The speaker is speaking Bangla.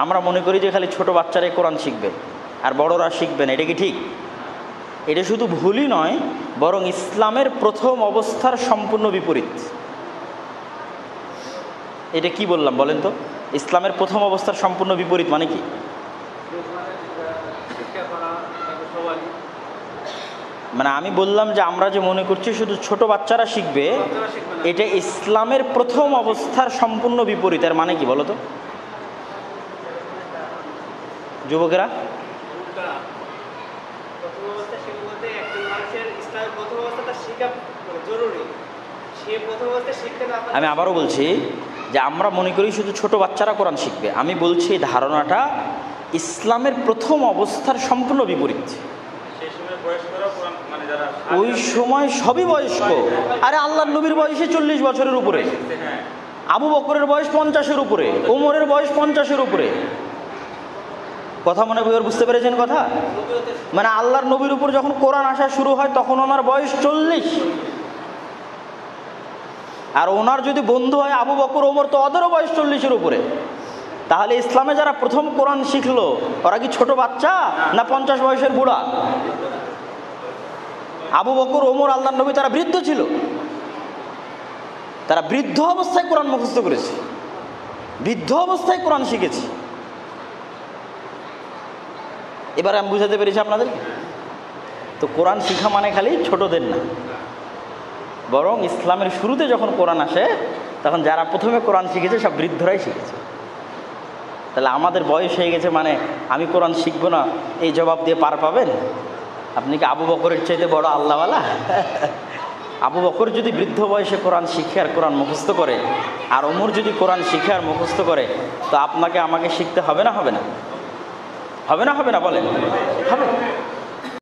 আমরা মনে করি যে খালি ছোট বাচ্চারাই কোরআন শিখবে আর বড়রা শিখবে না। এটা কি ঠিক? এটা শুধু ভুলই নয়, বরং ইসলামের প্রথম অবস্থার সম্পূর্ণ বিপরীত। এটা কি বললাম বলেন তো? ইসলামের প্রথম অবস্থার সম্পূর্ণ বিপরীত মানে কি? মানে আমি বললাম যে আমরা যে মনে করছি শুধু ছোট বাচ্চারা শিখবে, এটা ইসলামের প্রথম অবস্থার সম্পূর্ণ বিপরীত। এর মানে কি বলো তো যুবকেরা? আমি আবারও বলছি যে আমরা মনে করি শুধু ছোট বাচ্চারা কোরআন শিখবে। আমি বলছি এই ধারণাটা ইসলামের প্রথম অবস্থার সম্পূর্ণ বিপরীত। ওই সময় সবই বয়স্ক। আরে আল্লাহর নবীর বয়সে 40 বছরের উপরে, আবু বকরের বয়স 50-এর উপরে, ওমরের বয়স 50-এর উপরে। কথা মনে হয় বুঝতে পেরেছেন কথা? মানে আল্লাহর নবীর উপর যখন কোরআন আসা শুরু হয় তখন ওনার বয়স 40, আর ওনার যদি বন্ধু হয় আবু বকর ওমর তো ওদেরও বয়স 40-এর উপরে। তাহলে ইসলামে যারা প্রথম কোরআন শিখলো ওরা কি ছোট বাচ্চা না 50 বয়সের বুড়া? আবু বকর ওমর আল্লাহর নবী তারা বৃদ্ধ ছিল, তারা বৃদ্ধ অবস্থায় কোরআন মুখস্থ করেছে, বৃদ্ধ অবস্থায় কোরআন শিখেছে। এবারে আমি বুঝাতে পেরেছি আপনাদের। তো কোরআন শিখা মানে খালি ছোটদের না, বরং ইসলামের শুরুতে যখন কোরআন আসে তখন যারা প্রথমে কোরআন শিখেছে সব বৃদ্ধরাই শিখেছে। তাহলে আমাদের বয়স হয়ে গেছে মানে আমি কোরআন শিখবো না এই জবাব দিয়ে পার পাবেন? আপনি কি আবু বকরের চাইতে বড় আল্লাহওয়ালা? আবু বকর যদি বৃদ্ধ বয়সে কোরআন শিখে আর কোরআন মুখস্থ করে, আর ওমর যদি কোরআন শিখে আর মুখস্থ করে, তো আপনাকে আমাকে শিখতে হবে না হবে না? হবে না হবে না বলেন? হবে।